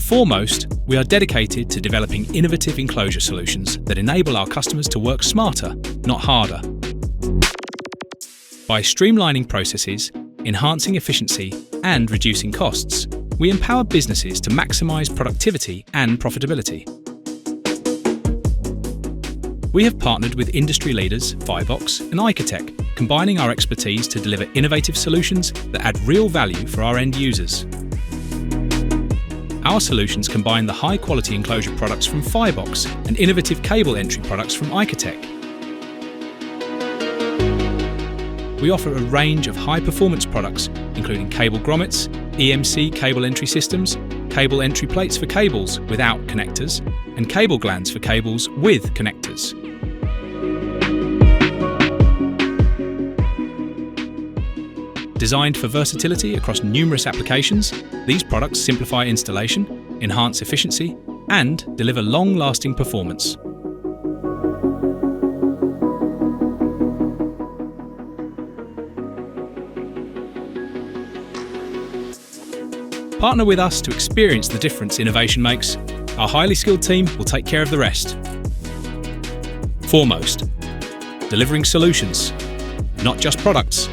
Foremost, we are dedicated to developing innovative enclosure solutions that enable our customers to work smarter, not harder. By streamlining processes, enhancing efficiency, and reducing costs, we empower businesses to maximise productivity and profitability. We have partnered with industry leaders Fibox and Icotek, combining our expertise to deliver innovative solutions that add real value for our end users. Our solutions combine the high-quality enclosure products from Fibox and innovative cable entry products from Icotek. We offer a range of high-performance products, including cable grommets, EMC cable entry systems, cable entry plates for cables without connectors, and cable glands for cables with connectors. Designed for versatility across numerous applications, these products simplify installation, enhance efficiency, and deliver long-lasting performance. Partner with us to experience the difference innovation makes. Our highly skilled team will take care of the rest. Foremost, delivering solutions, not just products.